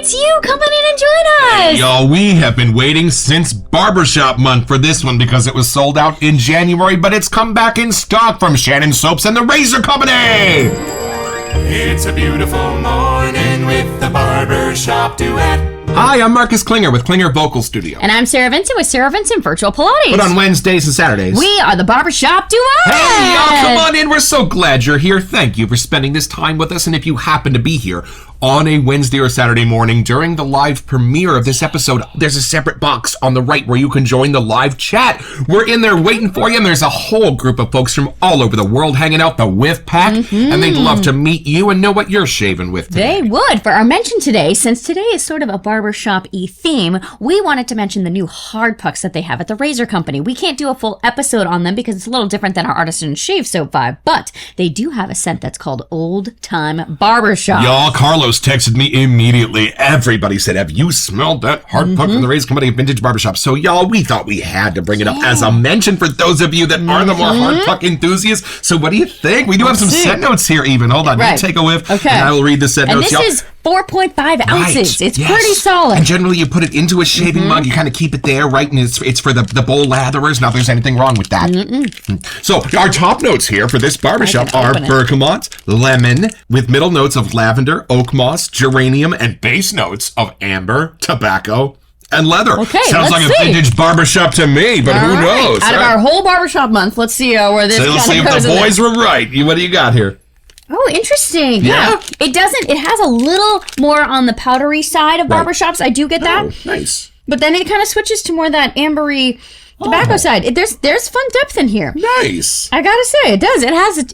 it's you. Come on in and join us. Hey, y'all, we have been waiting since Barbershop Month for this one because it was sold out in January, but it's come back in stock from Shannon Soaps and the Razor Company. It's a beautiful morning with the Barbershop Duet. Hi, I'm Marcus Klinger with Klinger Vocal Studio. And I'm Sarah Vincent with Sarah Vincent Virtual Pilates. But on Wednesdays and Saturdays, we are the Barbershop Duet. Hey, y'all, come on in. We're so glad you're here. Thank you for spending this time with us. And if you happen to be here on a Wednesday or Saturday morning during the live premiere of this episode, there's a separate box on the right where you can join the live chat. We're in there waiting for you, and there's a whole group of folks from all over the world hanging out, the Whiff Pack, and they'd love to meet you and know what you're shaving with today. They would. For our mention today, since today is sort of a barbershop-y theme, we wanted to mention the new hard pucks that they have at the Razor Company. We can't do a full episode on them because it's a little different than our Artisan Shave Soap vibe, but they do have a scent that's called Old Time Barbershop. Y'all, Carlos texted me immediately. Everybody said, have you smelled that hard puck from the Razor Company Vintage Barbershop? So, y'all, we thought we had to bring it up as a mention for those of you that are the more hard puck enthusiasts. So what do you think? We do have some set notes here even. Hold on. You take a whiff, and I will read the set notes. And this is 4.5 ounces. It's pretty solid. And generally you put it into a shaving mug. You kind of keep it there, right? And it's for the bowl latherers. Not there's anything wrong with that. So our top notes here for this barbershop are bergamot, lemon, with middle notes of lavender, oak moss, geranium, and base notes of amber, tobacco, and leather. Okay, sounds like a vintage barbershop to me, but who knows? Out of our whole barbershop month, let's see where this kind of goes. Let's see if the boys were right. What do you got here? Oh, interesting. Yeah. It has a little more on the powdery side of barbershops. I do get that. Oh, nice. But then it kind of switches to more that ambery tobacco side. There's fun depth in here. Nice. I gotta say, it does.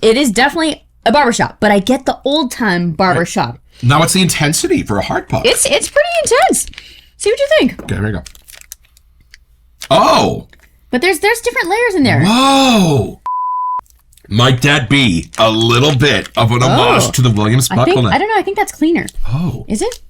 It is definitely a barbershop, but I get the old time barbershop. Right. Now what's the intensity for a hard puck? It's pretty intense. See what you think. Okay, here we go. Oh. But there's different layers in there. Whoa. Might that be a little bit of an homage to the Williams buckle? I don't know. I think that's cleaner. Oh. Is it?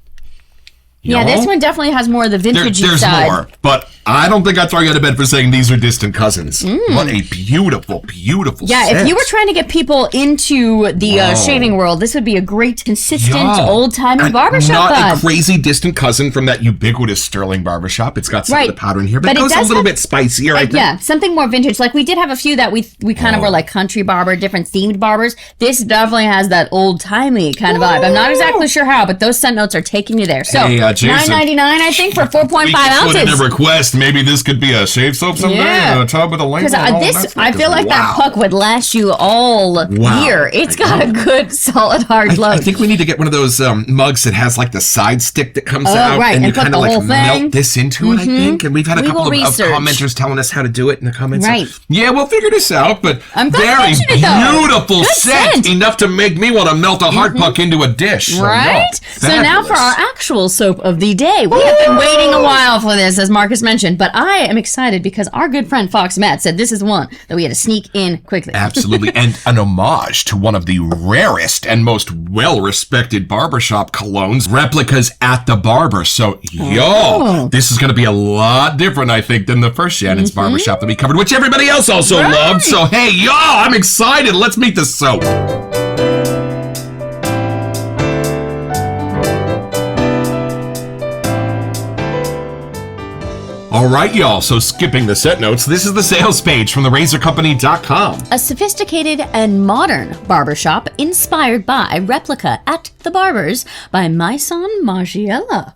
Yeah, this one definitely has more of the vintage side. There's more, but I don't think I'd throw you out of bed for saying these are distant cousins. What a beautiful, beautiful scent. If you were trying to get people into the shaving world, this would be a great, consistent, old-timey barbershop vibe. Not a crazy distant cousin from that ubiquitous Sterling barbershop. It's got some of the powder in here, but it goes a little bit spicier, I think. Yeah, something more vintage. Like, we did have a few that we kind of were like country barber, different themed barbers. This definitely has that old-timey kind of vibe. I'm not exactly sure how, but those scent notes are taking you there. So, $9.99, I think, for 4.5 ounces. Put in a request. Maybe this could be a shave soap someday. Yeah. A tub with a label. Because I feel like that puck would last you all year. It's got a good, solid, hard load. I think we need to get one of those mugs that has like the side stick that comes out. Right. And you kind of like melt this into it, I think. And we've had a couple of commenters telling us how to do it in the comments. Right. So, yeah, we'll figure this out. But very beautiful scent. Enough to make me want to melt a hard puck into a dish. Right? So now for our actual soap of the day. We have been waiting a while for this, as Marcus mentioned, but I am excited because our good friend Fox Matt said this is one that we had to sneak in quickly. Absolutely. And an homage to one of the rarest and most well-respected barbershop colognes, replicas at the barber. So, this is going to be a lot different, I think, than the first Shannon's barbershop that we covered, which everybody else also loved. So, hey, I'm excited. Let's meet the soap. All right, y'all, so skipping the set notes, this is the sales page from therazorcompany.com. A sophisticated and modern barbershop inspired by Replica at the Barbers by Maison Margiela.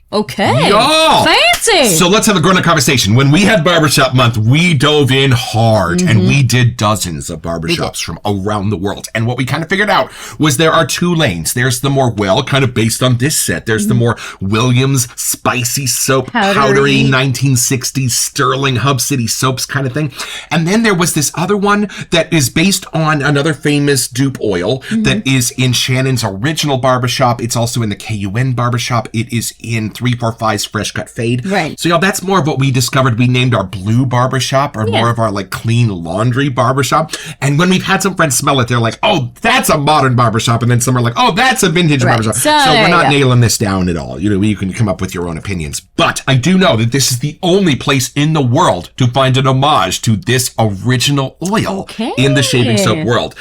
Okay. Fancy. So let's have a grown-up conversation. When we had Barbershop Month, we dove in hard, and we did dozens of barbershops from around the world. And what we kind of figured out was there are two lanes. There's the more kind of based on this set. There's the more Williams spicy soap, powdery 1960s Sterling Hub City soaps kind of thing. And then there was this other one that is based on another famous dupe oil that is in Shannon's original barbershop. It's also in the KUN barbershop. It is in 345's Fresh Cut Fade. Right. So, that's more of what we discovered. We named our blue barbershop, or more of our like clean laundry barbershop. And when we've had some friends smell it, they're like, oh, that's a modern barbershop. And then some are like, oh, that's a vintage barbershop. So we're not nailing this down at all. You can come up with your own opinions. But I do know that this is the only place in the world to find an homage to this original oil in the shaving soap world.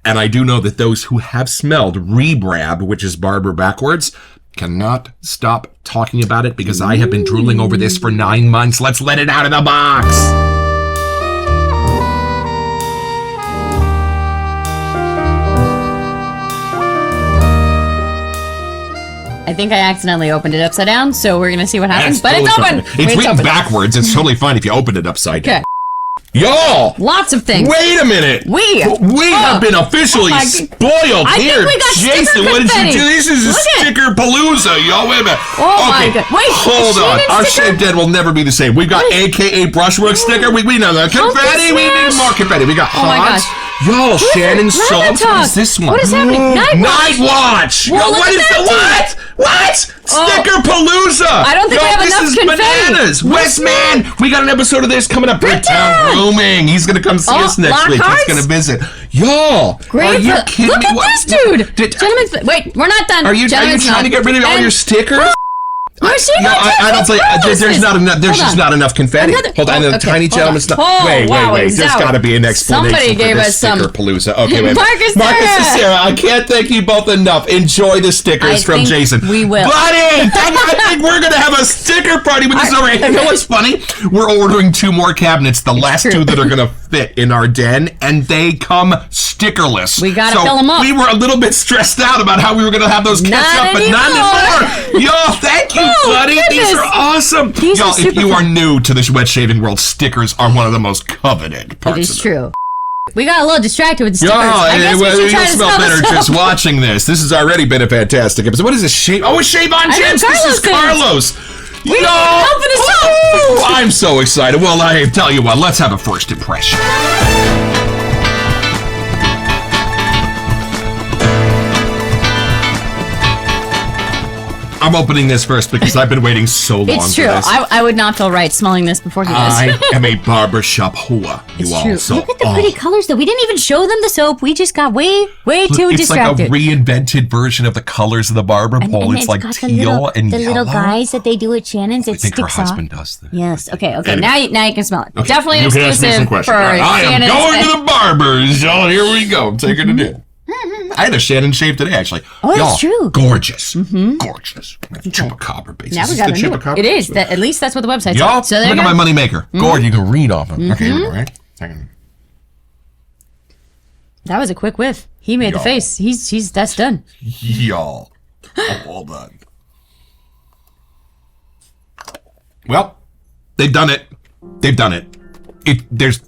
And I do know that those who have smelled Rebrab, which is barber backwards, cannot stop talking about it because I have been drooling over this for 9 months. Let's let it out of the box. I think I accidentally opened it upside down, so we're gonna see what happens. But totally it's open. fine. It's written backwards. It's totally fine if you open it upside down. Okay. Y'all! Lots of things. Wait a minute! We have been officially spoiled I here. think we got Jason, sticker what did you confetti. do? This is a Look at- sticker palooza, y'all. Wait a minute. Oh my God. Wait, hold on. Shannon's Our sticker? shaved head will never be the same. We've got AKA brushwork sticker. We know that. Confetti, we need smash. more confetti. We got Oh my hot. gosh. Y'all, Shannon Let Subs. them What talk. is this one? What is happening? Night Watch. Well, Yo, look what at is that, the what? What? Sticker palooza. I don't think we have this enough is confetti. bananas. Westman, we got an episode of this coming up. Bricktown Grooming. He's going to come see us next lock week. hearts? He's going to visit. Y'all, Great. are you kidding Look me? at What- this dude. Gentlemen's. Wait, we're not done. Are you Gentlemen's trying to not. get rid of all And- your stickers? Where's she? No, I don't think there's not enough. There's just not enough confetti. Hold on, the okay, tiny hold gentleman's on. not. Oh, Wait. wow, There's Zowie. got to be an explanation Somebody for gave this us some- sticker palooza. Okay, wait. Marcus and Sarah. Sarah, I can't thank you both enough. Enjoy the stickers I from think Jason. we will. Buddy, I think we're gonna have a sticker party with this already. You know what's funny? We're ordering 2 more cabinets. The last true. 2 that are gonna fit in our den, and they come stickerless. We gotta so fill 'em up. We were a little bit stressed out about how we were gonna have those catch Not up, but not anymore. anymore. Yo, thank you, Oh, buddy. goodness. These are awesome. These Y'all, are if super you are fun. new to this wet shaving world, stickers are one of the most coveted parts It of is true. We got a little distracted with the Yo, stickers. I guess we should you'll try to smell smell better the just soap. watching this. This has already been a fantastic episode. What is this? Shave? Oh, it's Shave on I Gents. know This is Carlos Carlos. We need help for the soap. Woo! I'm so excited. Well, I tell you what, let's have a first impression. I'm opening this first because I've been waiting so long It's for true. this. I would not feel right smelling this before he does. I am a barbershop hooah. It's You all. true. So, Look at the pretty colors, though. We didn't even show them the soap. We just got way too it's distracted. like a reinvented version of the colors of the barber pole. And it's like got teal and the yellow. little guys that they do at Shannon's. I It think her sticks off. husband does that. Yes. Okay. Anyway. Now you can smell it. Okay, Definitely an you can ask me exclusive some for questions. All right, I am Shannon's. going to the barbers, y'all. Here we go. I'm taking it in. I had a Shannon shave today, actually. Oh, that's Y'all, true. Gorgeous. Gorgeous. Chupacabra basis. Now Is we this got the a new one. chupacabra? It is. At least that's what the website Y'all, says. So there look you at go. my money maker. Gord, you can read off him. Okay, here we go, right? Second. That was a quick whiff. He made the Y'all. face. That's done. Y'all. Hold on. Well, they've done it. They've done it.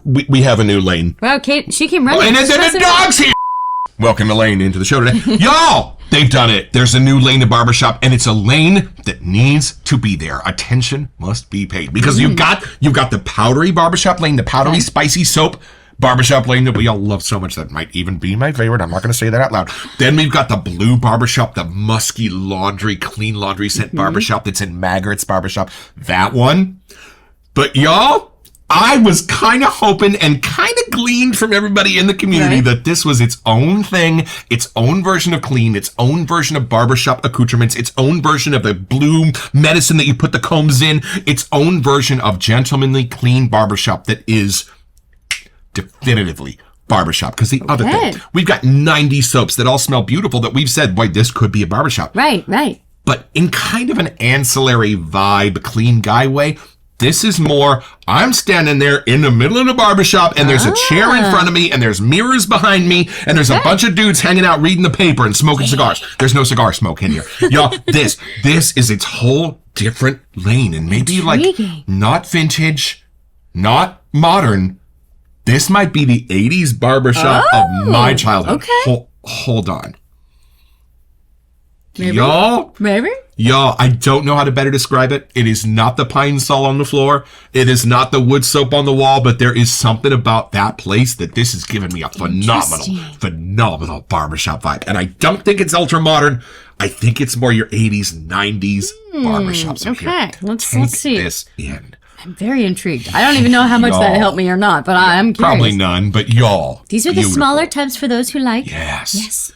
We have a new lane. Wow, Kate, she came running. Oh, and then the dog's here. Welcome Elaine into the show today. Y'all, they've done it. There's a new lane to barbershop, and it's a lane that needs to be there. Attention must be paid because you've got the powdery barbershop lane, the powdery spicy soap barbershop lane that we all love so much that might even be my favorite. I'm not going to say that out loud. Then we've got the blue barbershop, the musky laundry, clean laundry scent barbershop that's in Maggart's barbershop. That one. But y'all, I was kind of hoping and kind of gleaned from everybody in the community that this was its own thing, its own version of clean, its own version of barbershop accoutrements, its own version of the blue medicine that you put the combs in, its own version of gentlemanly clean barbershop that is definitively barbershop. Because the other thing, we've got 90 soaps that all smell beautiful that we've said, boy, this could be a barbershop. Right. But in kind of an ancillary vibe, clean guy way, this is more, I'm standing there in the middle of the barbershop and there's a chair in front of me and there's mirrors behind me and there's a bunch of dudes hanging out reading the paper and smoking cigars. There's no cigar smoke in here. Y'all, this is its whole different lane and maybe Intriguing. like not vintage, not modern. This might be the 80s barbershop of my childhood. Okay. Hold on. Maybe. Y'all, I don't know how to better describe it. It is not the pine sol on the floor. It is not the wood soap on the wall, but there is something about that place that this is giving me a phenomenal barbershop vibe. And I don't think it's ultra modern. I think it's more your 80s, 90s barbershop. So Okay, here, let's see. this in. I'm very intrigued. I don't even know how much that Y'all. helped me or not, but I'm curious. Probably none, but y'all. These are the beautiful. smaller tubs for those who like. Yes.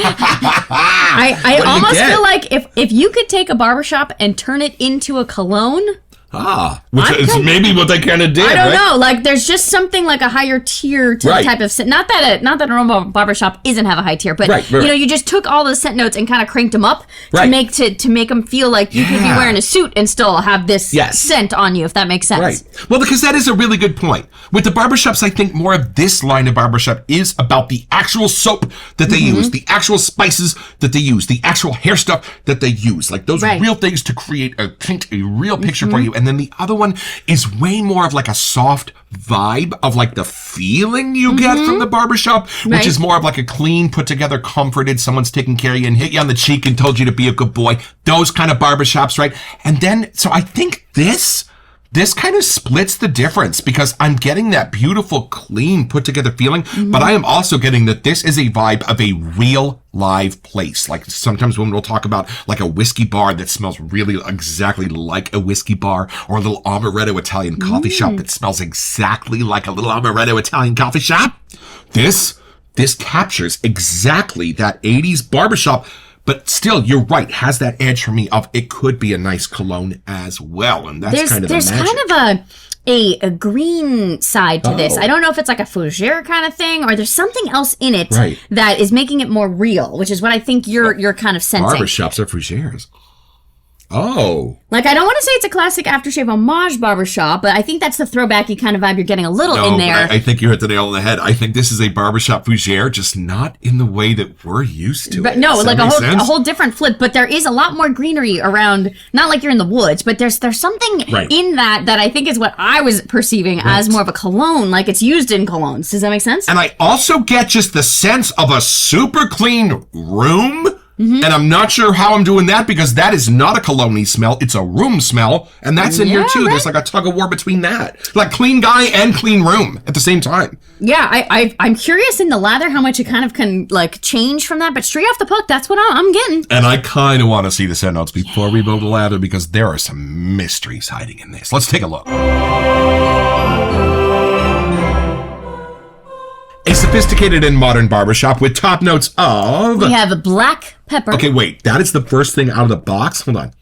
I do you almost get? feel like if you could take a barbershop and turn it into a cologne, Which is maybe what they kind of did. I don't know. Like, there's just something like a higher tier to the type of scent. Not that a normal barbershop isn't have a high tier, but you know, you just took all the scent notes and kind of cranked them up to make them feel like you could be wearing a suit and still have this scent on you, if that makes sense. Right. Well, because that is a really good point. With the barbershops, I think more of this line of barbershop is about the actual soap that they use, the actual spices that they use, the actual hair stuff that they use, like those real things to create a real picture for you. And then the other one is way more of like a soft vibe of like the feeling you get from the barbershop, which is more of like a clean, put together, comforted, someone's taking care of you and hit you on the cheek and told you to be a good boy. Those kind of barbershops, right? And then, so I think this kind of splits the difference because I'm getting that beautiful, clean, put together feeling, but I am also getting that this is a vibe of a real live place. Like sometimes when we'll talk about like a whiskey bar that smells really exactly like a whiskey bar, or a little amaretto Italian coffee shop that smells exactly like a little amaretto Italian coffee shop. This captures exactly that 80s barbershop. But still, you're right, has that edge for me of it could be a nice cologne as well. And that's kind of the magic. There's kind of a green side to this. I don't know if it's like a fougere kind of thing, or there's something else in it that is making it more real, which is what I think you're kind of sensing. Barbershops are fougères. Oh. Like, I don't want to say it's a classic aftershave homage barbershop, but I think that's the throwbacky kind of vibe you're getting a little in there. I think you hit the nail on the head. I think this is a barbershop fougere, just not in the way that we're used to. But no, like a whole different flip, but there is a lot more greenery around, not like you're in the woods, but there's something in that I think is what I was perceiving as more of a cologne, like it's used in colognes. Does that make sense? And I also get just the sense of a super clean room. And I'm not sure how I'm doing that because that is not a cologne smell. It's a room smell. And that's in here too. Right. There's like a tug of war between that. Like clean guy and clean room at the same time. Yeah, I'm curious in the lather how much it kind of can like change from that. But straight off the hook, that's what I'm getting. And I kind of want to see the scent notes before we build the lather because there are some mysteries hiding in this. Let's take a look. A sophisticated and modern barbershop with top notes of... We have a black pepper. Okay, wait. That is the first thing out of the box? Hold on.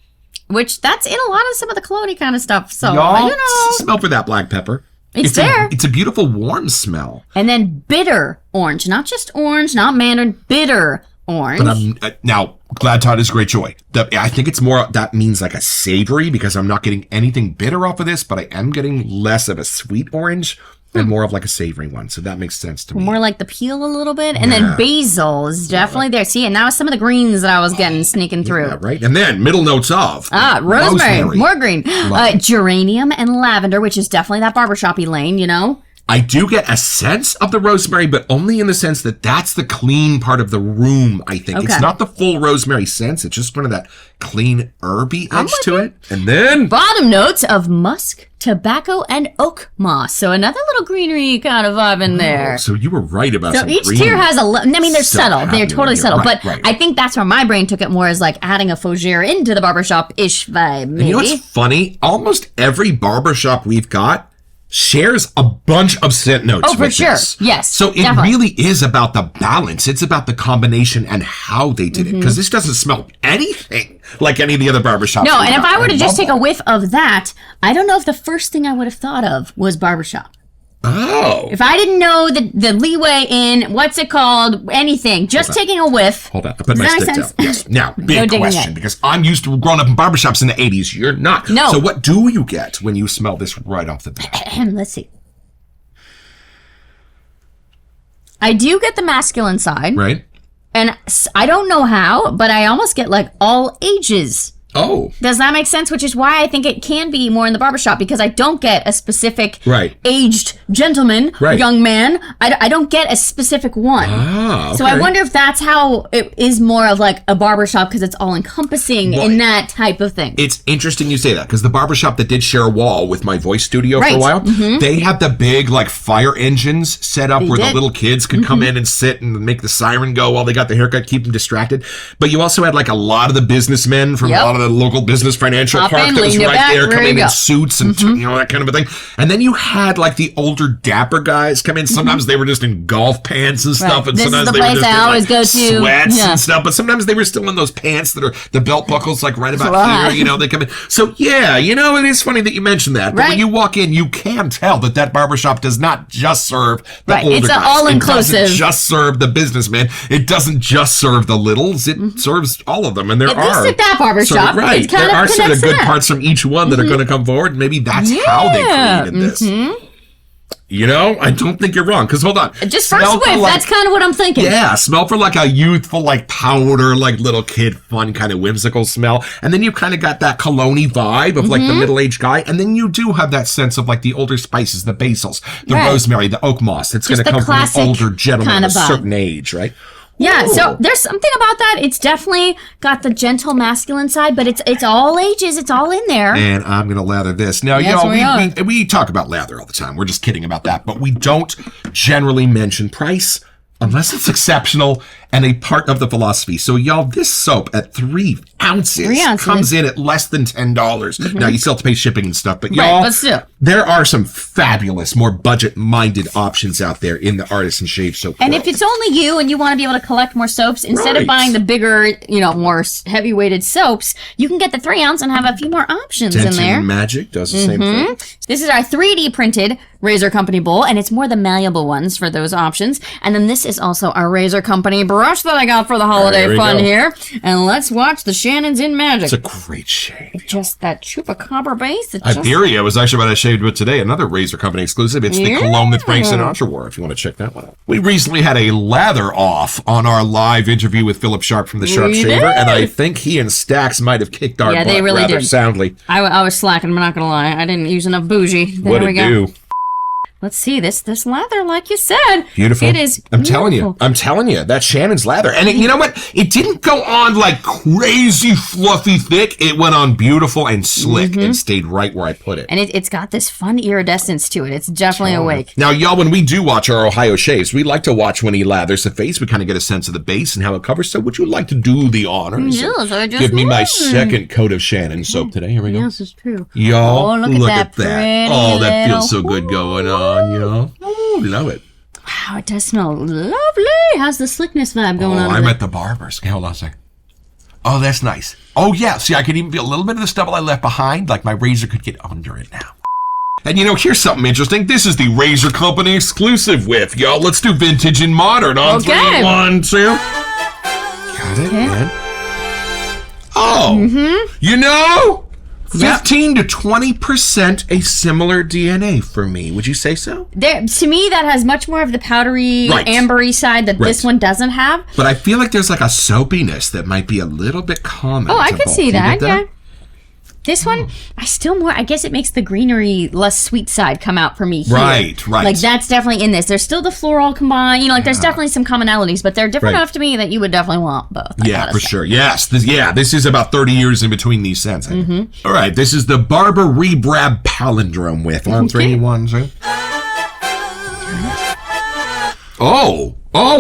Which, that's in a lot of some of the cologne kind of stuff. So, y'all, smell for that black pepper. It's there. It's a beautiful, warm smell. And then bitter orange. Not just orange, not mandarin, bitter orange. But now, Glad Tod is Great Joy. I think it's more, that means like a savory because I'm not getting anything bitter off of this, but I am getting less of a sweet orange. And more of like a savory one. So that makes sense to me. More like the peel a little bit. And then basil is definitely there. See, and now some of the greens that I was getting sneaking through. Yeah, right. And then middle notes of. Rosemary. More green. Geranium and lavender, which is definitely that barbershop-y lane, you know? I do get a sense of the rosemary, but only in the sense that that's the clean part of the room, I think. Okay. It's not the full rosemary sense. It's just one of that clean herby edge to it. And then... bottom notes of musk, tobacco, and oak moss. So another little greenery kind of vibe in there. So you were right about so each tier has I mean, they're subtle. They're totally subtle. Right, but I think that's where my brain took it more as like adding a fougere into the barbershop-ish vibe, maybe. And you know what's funny? Almost every barbershop we've got shares a bunch of scent notes. Oh, for sure. This. Yes. So it really is about the balance. It's about the combination and how they did it. Because this doesn't smell anything like any of the other barbershops. No, and if I were to just take a whiff of that, I don't know if the first thing I would have thought of was barbershop. Oh. If I didn't know the leeway in, what's it called, anything, just taking a whiff. Hold on, I put my stick down. Yes. Now, big question, because I'm used to growing up in barbershops in the 80s. You're not. No. So what do you get when you smell this right off the bat? Let's see. I do get the masculine side. Right. And I don't know how, but I almost get like all ages. Oh. Does that make sense? Which is why I think it can be more in the barbershop, because I don't get a specific aged gentleman, young man. I don't get a specific one. Ah, okay. So I wonder if that's how it is more of like a barbershop, because it's all encompassing in that type of thing. It's interesting you say that, because the barbershop that did share a wall with my voice studio for a while, they had the big like fire engines set up where the little kids could come in and sit and make the siren go while they got the haircut, keep them distracted. But you also had like a lot of the businessmen from a lot of of the local business financial Hop park in, that was lean your right back, there, there come you in go. suits and that kind of a thing. And then you had like the older dapper guys come in. Sometimes they were just in golf pants and stuff, and This is sometimes the they were place just I in always like go to. sweats Yeah. and stuff. But sometimes they were still in those pants that are the belt buckles like right about Right. here. They come in. So yeah, it is funny that you mentioned that. But Right. when you walk in, you can tell that barbershop does not just serve the Right. older It's guys. all-inclusive. It doesn't just serve the businessman. It doesn't just serve the littles. It serves all of them. And there At are least at that barbershop, right. it kind There of are sort of connects to good that. parts from each one that are going to come forward. And maybe that's how they created this. I don't think you're wrong. Because hold on. Just Smell first for, whiff, like- that's kind of what I'm thinking. yeah, smell for like a youthful, like powder, like little kid fun kind of whimsical smell. And then you kind of got that cologne-y vibe of like the middle-aged guy. And then you do have that sense of like the older spices, the basils, the Right. rosemary, the oak moss. It's going to the come from an classic older gentleman kind of of a vibe. certain age, right? Yeah, so Ooh. there's something about that. It's definitely got the gentle masculine side, but it's all ages. It's all in there. And I'm going to lather this. Now, Yes, we are. we talk about lather all the time. We're just kidding about that. But we don't generally mention price unless it's exceptional and a part of the philosophy. So, y'all, this soap at 3 ounces, 3 ounces. comes in at less than $10. Now, you still have to pay shipping and stuff. But, Right, y'all, but still. there are some fabulous, more budget-minded options out there in the artisan shave soap And world. if it's only you and you want to be able to collect more soaps, instead Right. of buying the bigger, more heavy-weighted soaps, you can get the 3 ounce and have a few more options in Dentin there. Magic does the same thing. This is our 3D printed Razor Company bowl, and it's more the malleable ones for those options. And then this is also our Razor Company brush that I got for the holiday There we fun go. here. And let's watch the Shannon's in Magic. It's a great shave. Just that chupacabra base. Iberia was actually what I shaved with today. Another Razor Company exclusive. It's the Yeah. cologne that Frank Sinatra wore, if you want to check that one out. We recently had a lather off on our live interview with Philip Sharp from the Sharp We Shaver, did. and I think he and Stax might have kicked our Yeah, butt they really rather did. soundly. I was slacking, I'm not gonna lie. I didn't use enough bougie. There What we it go. do? Let's see this lather, like you said. Beautiful. It is. I'm telling you. beautiful. I'm telling you. That's Shannon's lather. And you know what? It didn't go on like crazy fluffy thick. It went on beautiful and slick and stayed right where I put it. And it's got this fun iridescence to it. It's definitely awake. Now, y'all, when we do watch our Ohio shaves, we like to watch when he lathers the face. We kind of get a sense of the base and how it covers. So would you like to do the honors? Yes, I just Give me my would. second coat of Shannon soap today. Here we go. Yes, it's true. Y'all, Oh, look at that. pretty Oh, that little- feels so good going on, y'all. Ooh, love it. Wow, it does smell lovely. How's the slickness vibe going Oh, on? I'm with at the barber's. Okay, hold on a second. Oh, that's nice. Oh, yeah. See, I could even feel a little bit of the stubble I left behind. Like my razor could get under it now. And here's something interesting. This is the Razor Company exclusive whiff. Y'all, let's do vintage and modern on Okay. 3, 1, 2. Got it, man. Oh, 15 to 20% a similar DNA for me. Would you say so? There, to me, that has much more of the powdery, Right. ambery side that this Right. one doesn't have. But I feel like there's like a soapiness that might be a little bit common. Oh, I to could both. see You that. get Yeah. This one, I guess it makes the greenery, less sweet side come out for me here. Right, right. Like that's definitely in this. There's still the floral combined. There's definitely some commonalities, but they're different Right. enough to me that you would definitely want both. I Yeah, gotta for say. sure. Yes. This is about 30 years in between these scents. All right. This is the Barber Rebrab Palindrome with on 3, 1, 2. Oh,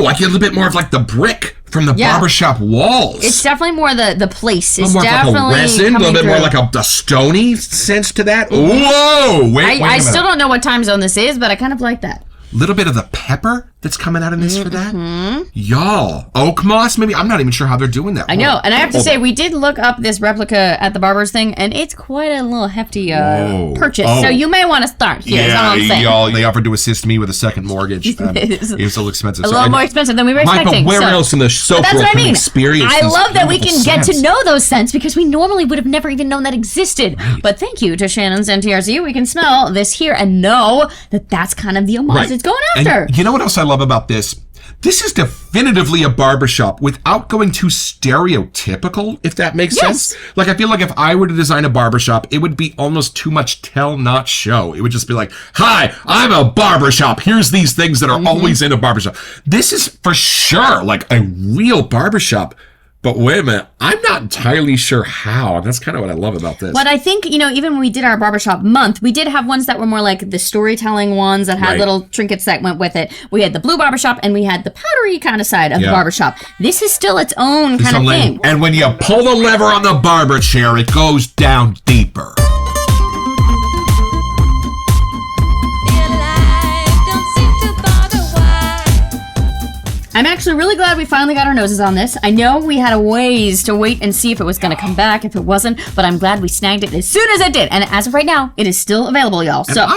I get a little bit more of like the brick from the Yeah. barbershop walls. It's definitely more the place. It's more like a definitely resin, a little bit more through. like a stony sense to that. Whoa! Wait a I minute. still don't know what time zone this is, but I kind of like that. Little bit of the pepper that's coming out in this for that. Y'all, oak moss, maybe? I'm not even sure how they're doing that. I know, and I have to say, we did look up this replica at the barber's thing, and it's quite a little hefty Whoa. purchase. Oh. So you may want to start here. is all I'm saying. y'all, they offered to assist me with a second mortgage. It's It was a little expensive. a little more expensive than we were expecting. Where so. else in the soap That's world what I can we mean. experience I these love that we can beautiful get to scents? know those scents because we normally would have never even known that existed. But thank you to Shannon's and TRC. We can smell this here and know that that's kind of the homage it's going after. And you know what else I love about this? This is definitively a barbershop without going too stereotypical, if that makes sense. Like, I feel like if I were to design a barbershop, it would be almost too much tell, not show. It would just be like, hi, I'm a barbershop. Here's these things that are always in a barbershop. This is for sure like a real barbershop, But wait a minute, I'm not entirely sure how. That's kind of what I love about this. But I think, even when we did our barbershop month, we did have ones that were more like the storytelling ones that had little trinkets that went with it. We had the blue barbershop and we had the powdery kind of side of the barbershop. This is still its own kind of thing. And when you pull the lever on the barber chair, it goes down deeper. I'm actually really glad we finally got our noses on this. I know we had a ways to wait and see if it was going to come back, if it wasn't, but I'm glad we snagged it as soon as it did. And as of right now, it is still available, y'all. So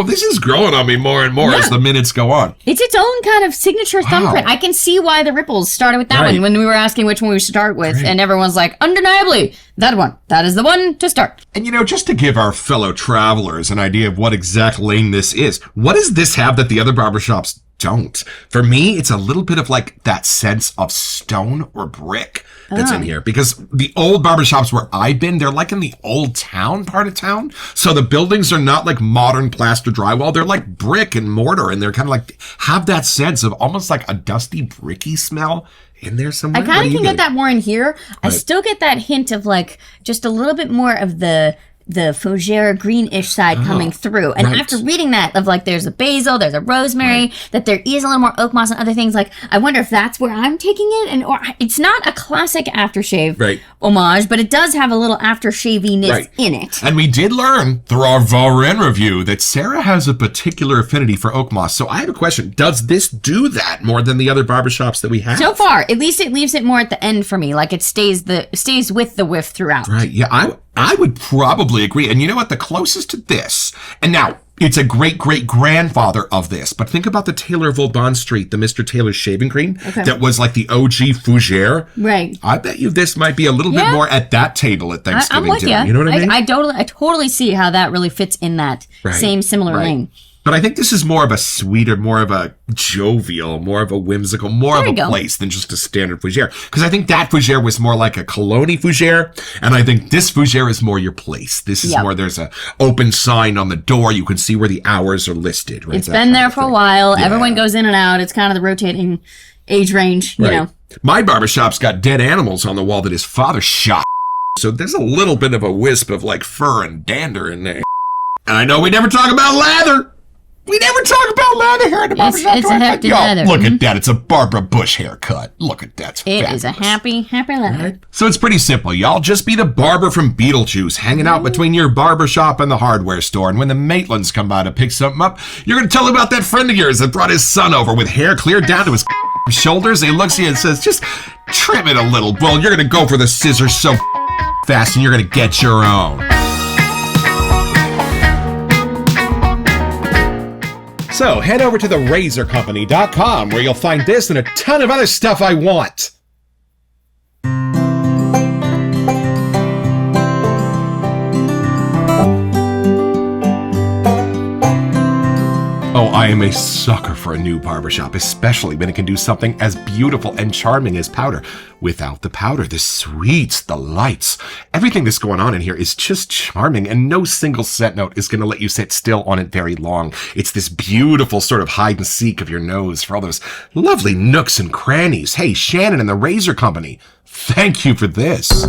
this is growing on me more and more as the minutes go on. It's its own kind of signature thumbprint. I can see why the ripples started with that one when we were asking which one we should start with. And everyone's like, undeniably, that one. That is the one to start. And just to give our fellow travelers an idea of what exact lane this is, what does this have that the other barbershops don't? For me, it's a little bit of like that sense of stone or brick that's in here, because the old barbershops where I've been, they're like in the old town part of town. So the buildings are not like modern plaster drywall. They're like brick and mortar, and they're kind of like have that sense of almost like a dusty, bricky smell in there somewhere. I kind of can get that more in here. I still get that hint of like just a little bit more of the fougere greenish side coming through. And after reading that of like there's a basil, there's a rosemary, that there is a little more oak moss and other things, like I wonder if that's where I'm taking it. Or it's not a classic aftershave homage, but it does have a little aftershaviness in it. And we did learn through our Varin review that Sarah has a particular affinity for oak moss. So I have a question. Does this do that more than the other barbershops that we have? So far, at least it leaves it more at the end for me. Like it stays with the whiff throughout. Right. Yeah, I would probably agree. And you know what? The closest to this, and now it's a great-great-grandfather of this, but think about the Taylor of Old Bond Street, the Mr. Taylor's shaving cream that was like the OG fougere. Right. I bet you this might be a little bit more at that table at Thanksgiving I'm with dinner. You. You know what I mean? I totally see how that really fits in that same similar lane. But I think this is more of a sweeter, more of a jovial, more of a whimsical, more of a place than just a standard fougere. Because I think that fougere was more like a cologne fougere, and I think this fougere is more your place. This is more, there's a open sign on the door. You can see where the hours are listed. Right? It's been there for a while. Yeah. Everyone goes in and out. It's kind of the rotating age range, you know. My barbershop's got dead animals on the wall that his father shot. So there's a little bit of a wisp of like fur and dander in there. And I know we never talk about lather. We never talk about lather here at the barbershop. It's a hefty lather. Look at that. It's a Barbara Bush haircut. Look at that. It is a happy lather. Right? So it's pretty simple, y'all. Just be the barber from Beetlejuice, hanging out between your barbershop and the hardware store. And when the Maitlands come by to pick something up, you're going to tell about that friend of yours that brought his son over with hair clear down to his shoulders. He looks at you and says, just trim it a little. Well, you're going to go for the scissors so fast and you're going to get your own. So head over to therazorcompany.com where you'll find this and a ton of other stuff I want. Oh, I am a sucker for a new barbershop, especially when it can do something as beautiful and charming as powder. Without the powder, the sweets, the lights, everything that's going on in here is just charming, and no single set note is going to let you sit still on it very long. It's this beautiful sort of hide and seek of your nose for all those lovely nooks and crannies. Hey, Shannon and the Razor Company, thank you for this.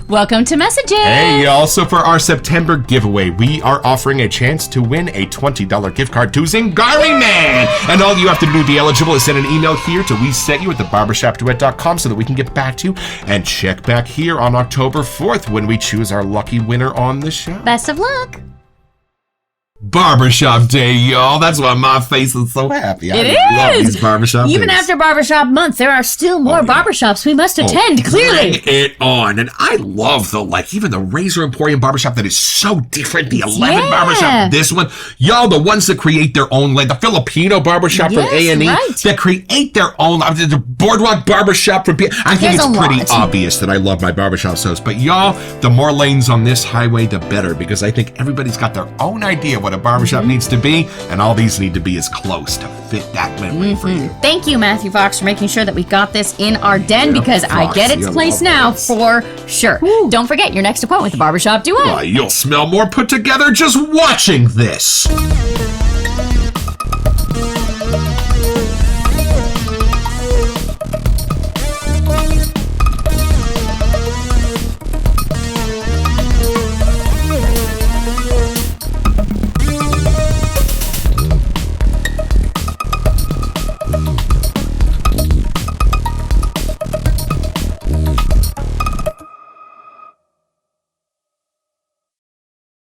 Welcome to Messages! Hey, y'all. So for our September giveaway, we are offering a chance to win a $20 gift card to Zingari Man. And all you have to do to be eligible is send an email here to WeSetYou at thebarbershopduet.com so that we can get back to you and check back here on October 4th when we choose our lucky winner on the show. Best of luck! Barbershop Day, y'all. That's why my face is so happy. I love these barbershop Even days. after Barbershop Month, there are still more barbershops we must attend, clearly. Bring it on. And I love even the Razor Emporium barbershop that is so different. The 11 barbershop, this one. Y'all, the ones that create their own lane. The Filipino barbershop from A&E that create their own. The Boardwalk barbershop from I think it's pretty obvious that I love my barbershop shows. But y'all, the more lanes on this highway, the better. Because I think everybody's got their own idea what a barbershop needs to be, and all these need to be as close to fit that memory for you. Thank you, Matthew Fox, for making sure that we got this in our den, because I get its place now for sure. Ooh. Don't forget your next appointment with the Barbershop Duet. You'll smell more put together just watching this.